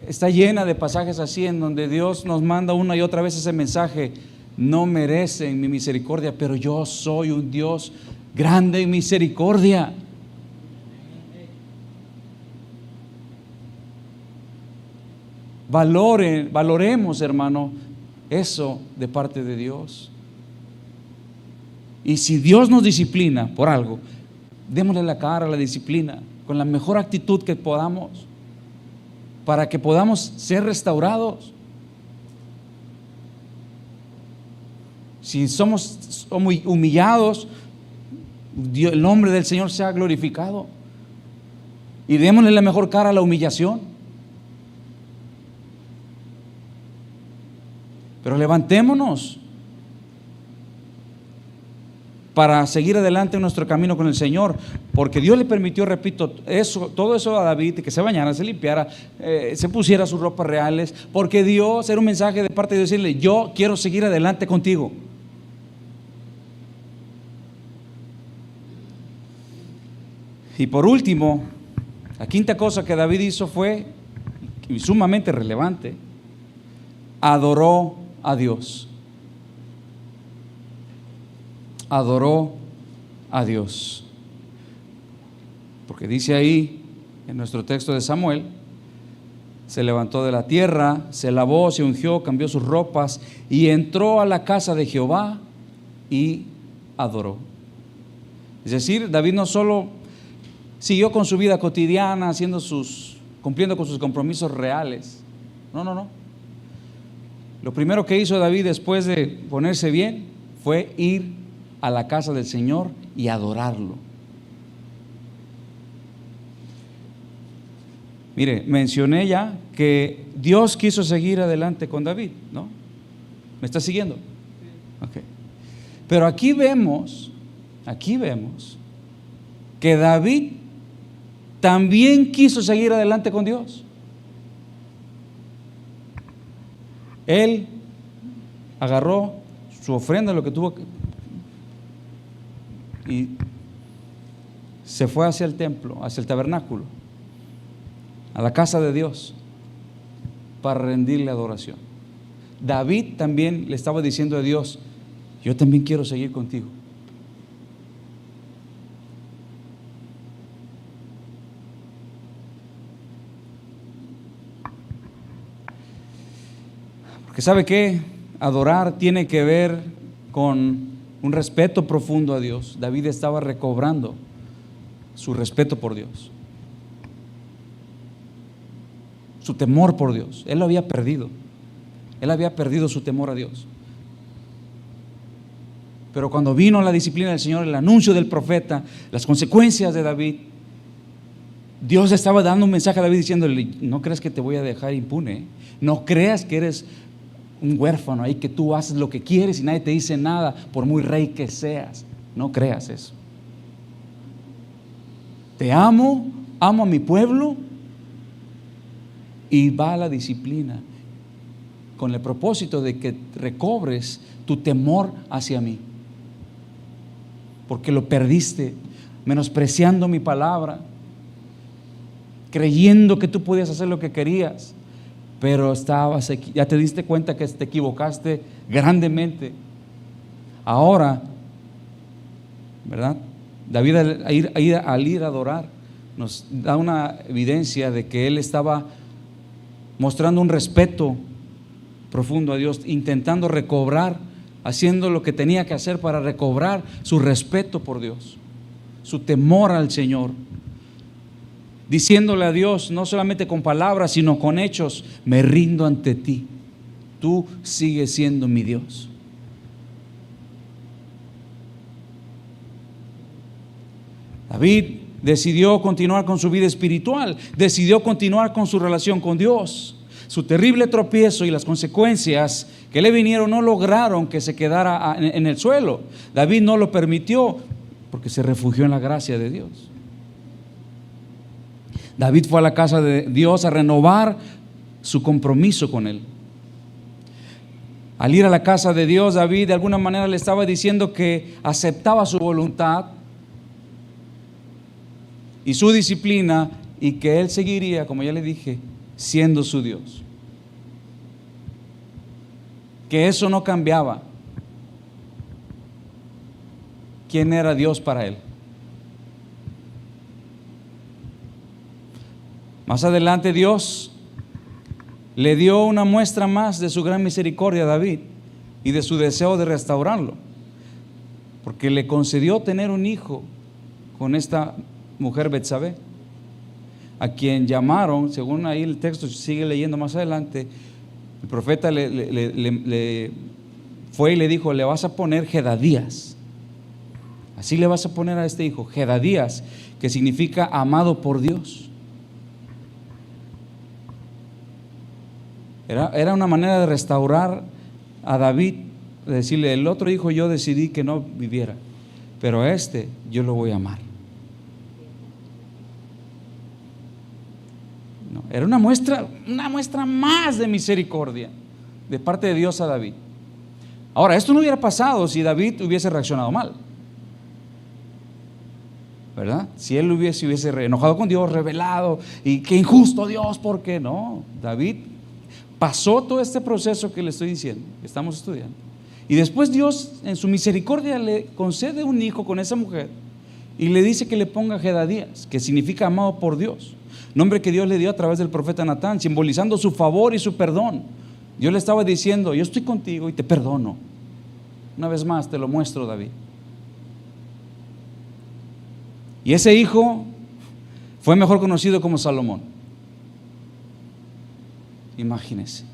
está llena de pasajes así, en donde Dios nos manda una y otra vez ese mensaje: no merecen mi misericordia, pero yo soy un Dios grande en misericordia. Valoremos, hermano, eso de parte de Dios. Y si Dios nos disciplina por algo, démosle la cara a la disciplina con la mejor actitud que podamos, para que podamos ser restaurados. Si somos muy humillados, el nombre del Señor sea glorificado, y démosle la mejor cara a la humillación. Pero levantémonos para seguir adelante en nuestro camino con el Señor, porque Dios le permitió, repito, todo eso a David, que se bañara, se limpiara, se pusiera sus ropas reales, porque Dios, era un mensaje de parte de Dios, decirle: yo quiero seguir adelante contigo. Y por último, la quinta cosa que David hizo fue sumamente relevante: adoró a Dios. Adoró a Dios. Porque dice ahí en nuestro texto de Samuel: se levantó de la tierra, se lavó, se ungió, cambió sus ropas y entró a la casa de Jehová y adoró. Es decir, David no solo siguió con su vida cotidiana, cumpliendo con sus compromisos reales. No. Lo primero que hizo David después de ponerse bien fue ir a la casa del Señor y adorarlo. Mire, mencioné ya que Dios quiso seguir adelante con David, ¿no? ¿Me está siguiendo? Okay. Pero aquí vemos que David también quiso seguir adelante con Dios. Él agarró su ofrenda, lo que tuvo, y se fue hacia el templo, hacia el tabernáculo, a la casa de Dios, para rendirle adoración. David también le estaba diciendo a Dios: yo también quiero seguir contigo. Porque ¿sabe qué? Adorar tiene que ver con un respeto profundo a Dios. David estaba recobrando su respeto por Dios, su temor por Dios. Él lo había perdido. Él había perdido su temor a Dios. Pero cuando vino la disciplina del Señor, el anuncio del profeta, las consecuencias de David, Dios estaba dando un mensaje a David diciéndole: no creas que te voy a dejar impune, ¿eh? No creas que eres un huérfano ahí, que tú haces lo que quieres y nadie te dice nada, por muy rey que seas. No creas eso. Te amo a mi pueblo, y va a la disciplina con el propósito de que recobres tu temor hacia mí, porque lo perdiste menospreciando mi palabra, creyendo que tú podías hacer lo que querías, pero ya te diste cuenta que te equivocaste grandemente Ahora, ¿verdad? David al ir a adorar nos da una evidencia de que él estaba mostrando un respeto profundo a Dios, intentando recobrar, haciendo lo que tenía que hacer para recobrar su respeto por Dios, su temor al Señor, diciéndole a Dios, no solamente con palabras, sino con hechos: me rindo ante ti, tú sigues siendo mi Dios. David decidió continuar con su vida espiritual, decidió continuar con su relación con Dios. Su terrible tropiezo y las consecuencias que le vinieron no lograron que se quedara en el suelo. David no lo permitió porque se refugió en la gracia de Dios. David fue a la casa de Dios a renovar su compromiso con Él. Al ir a la casa de Dios, David de alguna manera le estaba diciendo que aceptaba su voluntad y su disciplina, y que él seguiría, como ya le dije, siendo su Dios. Que eso no cambiaba. ¿Quién era Dios para él? Más adelante Dios le dio una muestra más de su gran misericordia a David y de su deseo de restaurarlo, porque le concedió tener un hijo con esta mujer Betsabé, a quien llamaron, según ahí el texto sigue leyendo más adelante, el profeta le fue y le dijo: le vas a poner Jedadías, así le vas a poner a este hijo, Jedadías, que significa amado por Dios. Era una manera de restaurar a David, de decirle: el otro hijo yo decidí que no viviera, pero a este yo lo voy a amar. No, era una muestra más de misericordia de parte de Dios a David. Ahora, esto no hubiera pasado si David hubiese reaccionado mal, ¿verdad? Si él hubiese enojado con Dios, rebelado, y qué injusto Dios, ¿por qué no? David pasó todo este proceso que le estoy diciendo, que estamos estudiando, y después Dios en su misericordia le concede un hijo con esa mujer y le dice que le ponga Jedadías, que significa amado por Dios, nombre que Dios le dio a través del profeta Natán, simbolizando su favor y su perdón. Dios le estaba diciendo: yo estoy contigo y te perdono. Una vez más te lo muestro, David. Y ese hijo fue mejor conocido como Salomón. Imagínense,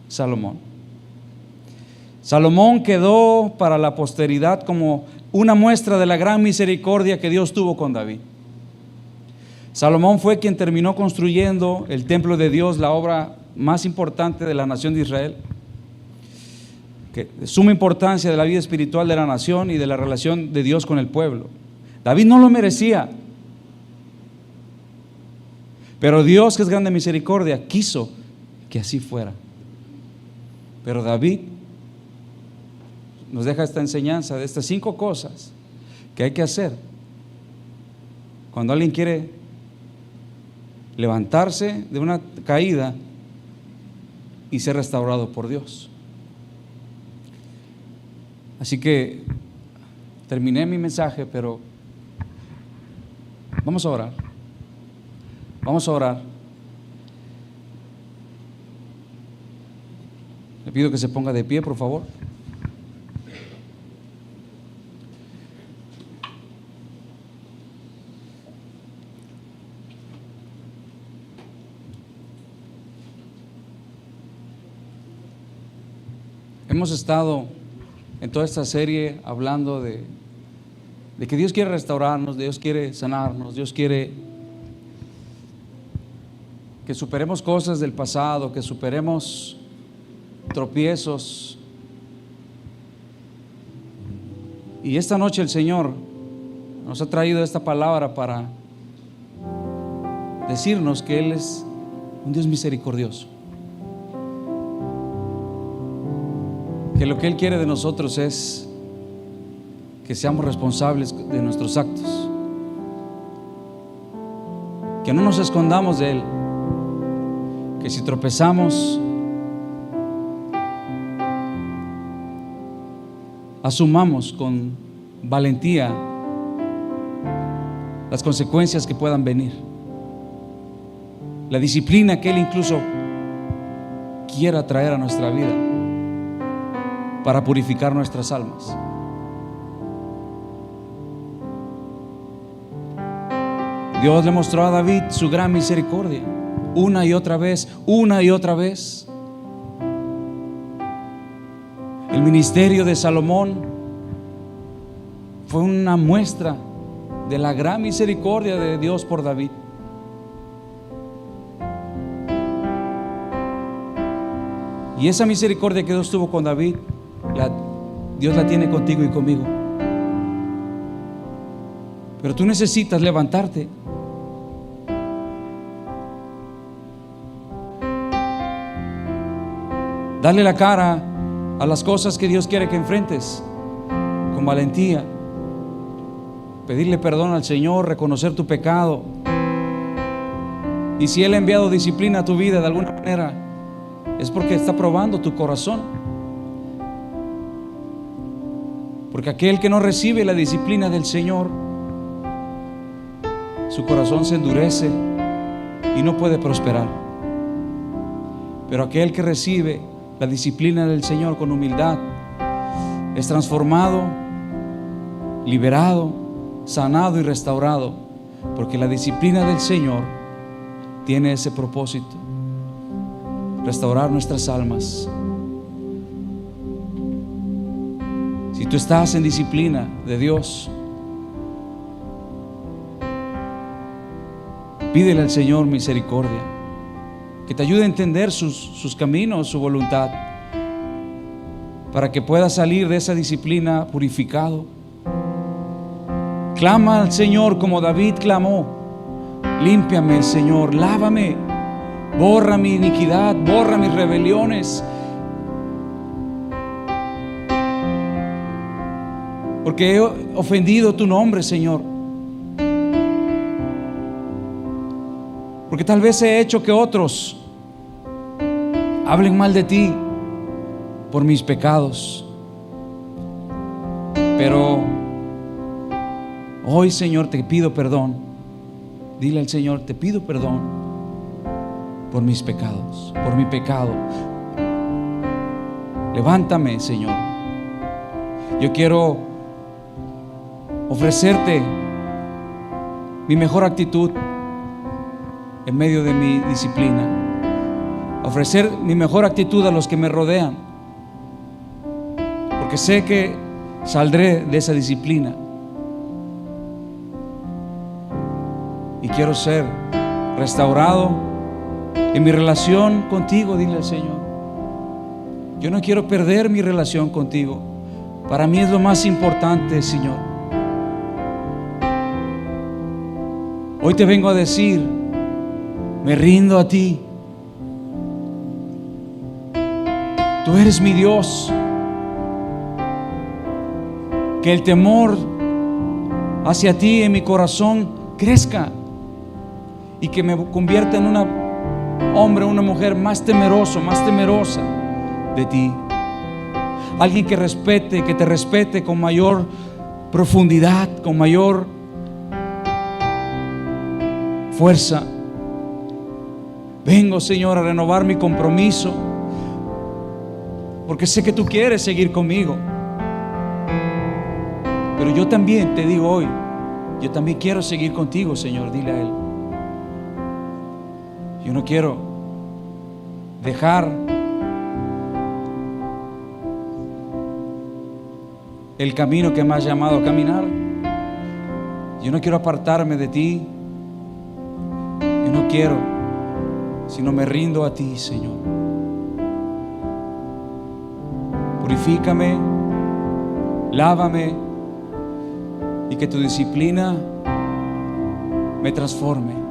Salomón quedó para la posteridad como una muestra de la gran misericordia que Dios tuvo con David. Salomón fue quien terminó construyendo el templo de Dios, la obra más importante de la nación de Israel, que de suma importancia de la vida espiritual de la nación y de la relación de Dios con el pueblo. David no lo merecía, pero Dios, que es grande misericordia, quiso que así fuera. Pero David nos deja esta enseñanza de estas 5 cosas que hay que hacer cuando alguien quiere levantarse de una caída y ser restaurado por Dios. Así que terminé mi mensaje, pero vamos a orar. Vamos a orar. Le pido que se ponga de pie, por favor. Hemos estado en toda esta serie hablando de que Dios quiere restaurarnos, Dios quiere sanarnos, Dios quiere que superemos cosas del pasado, que superemos tropiezos. Y esta noche el Señor nos ha traído esta palabra para decirnos que Él es un Dios misericordioso, que lo que Él quiere de nosotros es que seamos responsables de nuestros actos, que no nos escondamos de Él, que si tropezamos asumamos con valentía las consecuencias que puedan venir, la disciplina que Él incluso quiera traer a nuestra vida para purificar nuestras almas. Dios le mostró a David su gran misericordia una y otra vez, una y otra vez. El ministerio de Salomón fue una muestra de la gran misericordia de Dios por David. Y esa misericordia que Dios tuvo con David, Dios la tiene contigo y conmigo. Pero tú necesitas levantarte. Darle la cara a las cosas que Dios quiere que enfrentes con valentía. Pedirle perdón al Señor, reconocer tu pecado. Y si Él ha enviado disciplina a tu vida de alguna manera, es porque está probando tu corazón. Porque aquel que no recibe la disciplina del Señor, su corazón se endurece y no puede prosperar. Pero aquel que recibe la disciplina del Señor con humildad es transformado, liberado, sanado y restaurado, porque la disciplina del Señor tiene ese propósito: restaurar nuestras almas. Si tú estás en disciplina de Dios, pídele al Señor misericordia, que te ayude a entender sus caminos, su voluntad, para que puedas salir de esa disciplina purificado. Clama al Señor como David clamó: límpiame, Señor, lávame, borra mi iniquidad, borra mis rebeliones, porque he ofendido tu nombre, Señor. Porque tal vez he hecho que otros hablen mal de ti por mis pecados. Pero hoy, Señor, te pido perdón. Dile al Señor: te pido perdón por mis pecados, por mi pecado. Levántame, Señor. Yo quiero ofrecerte mi mejor actitud en medio de mi disciplina, ofrecer mi mejor actitud a los que me rodean, porque sé que saldré de esa disciplina y quiero ser restaurado en mi relación contigo. Dile al Señor: yo no quiero perder mi relación contigo. Para mí es lo más importante, Señor. Hoy te vengo a decir: me rindo a ti. Tú eres mi Dios. Que el temor hacia ti en mi corazón crezca y que me convierta en un hombre, una mujer más temeroso, más temerosa de ti. Alguien que respete, que te respete con mayor profundidad, con mayor fuerza. Vengo, Señor, a renovar mi compromiso, porque sé que tú quieres seguir conmigo. Pero yo también te digo hoy: yo también quiero seguir contigo, Señor. Dile a Él: yo no quiero dejar el camino que me has llamado a caminar. Yo no quiero apartarme de ti. Yo no quiero, sino me rindo a ti, Señor. Purifícame, lávame, y que tu disciplina me transforme.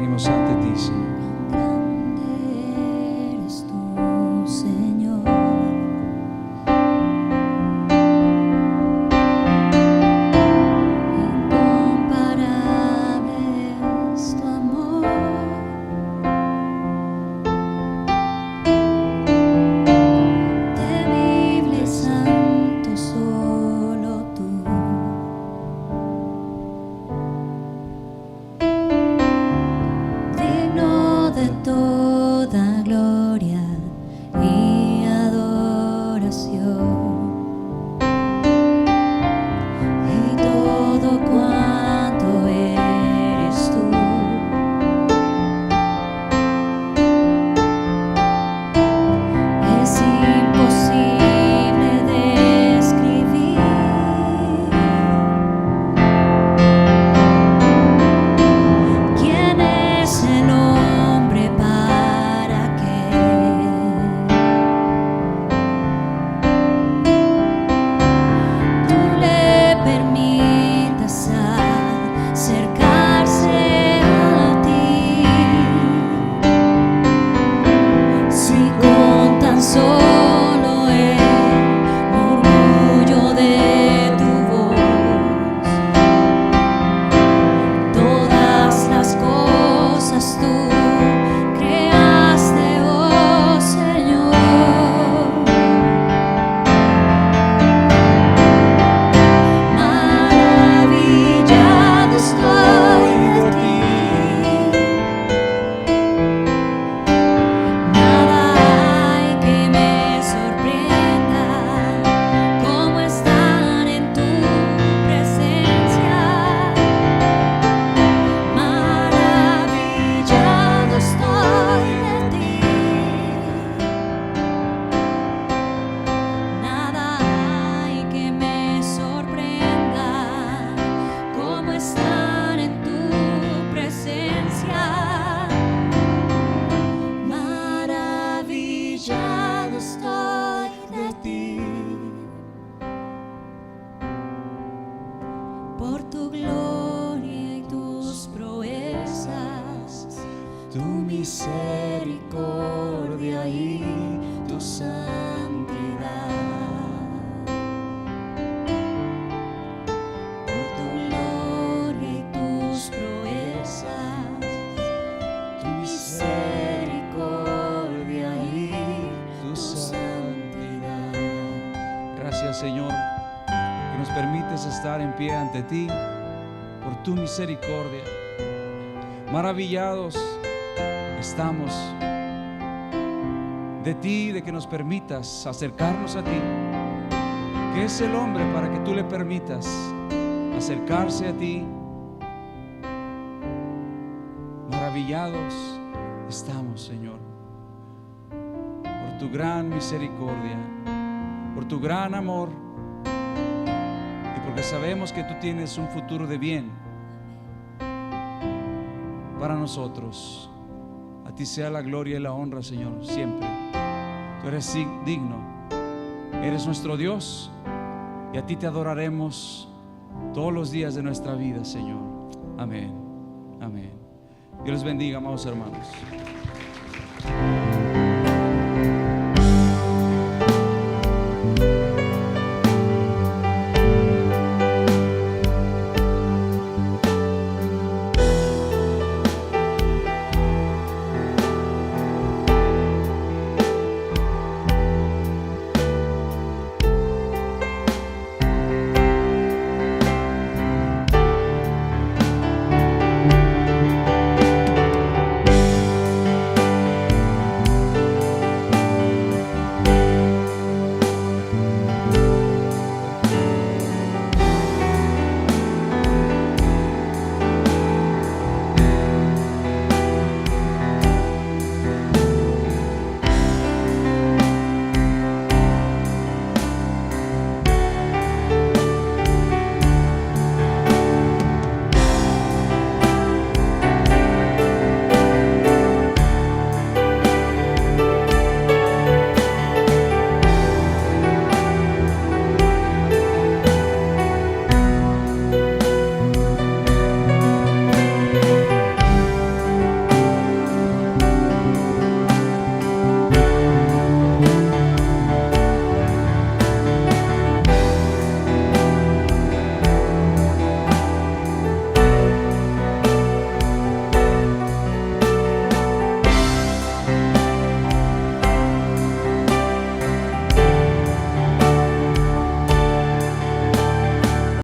venimos ante ti, Señor. Grande eres tú, Señor. Incomparable es tu amor. Temible, santo, solo tú. Digno de toda gloria y adoración. Y todo cuanto eres tú. Es imposible describir. ¿Quién es el hombre para que tú le permitas acercarse a ti? Si con tan solo el murmullo de tu voz todas las cosas tú creaste, oh Señor. Maravillado estoy de ti. Nada hay que me sorprenda como estar en tu presencia. Maravillado estoy de ti. Nada hay que me sorprenda como estar en tu presencia. Maravillado estoy de ti. Por tu gloria y tus proezas, tu misericordia y tu santidad. Por tu gloria y tus proezas, tu misericordia y tu santidad. Gracias, Señor, que nos permites estar en pie ante ti por tu misericordia. Maravillados estamos de ti, de que nos permitas acercarnos a ti. ¿Qué es el hombre para que tú le permitas acercarse a ti? Maravillados estamos, Señor, por tu gran misericordia, por tu gran amor, y porque sabemos que tú tienes un futuro de bien para nosotros. A ti sea la gloria y la honra, Señor, siempre. Tú eres digno, eres nuestro Dios, y a ti te adoraremos todos los días de nuestra vida, Señor. Amén, amén. Dios les bendiga, amados hermanos.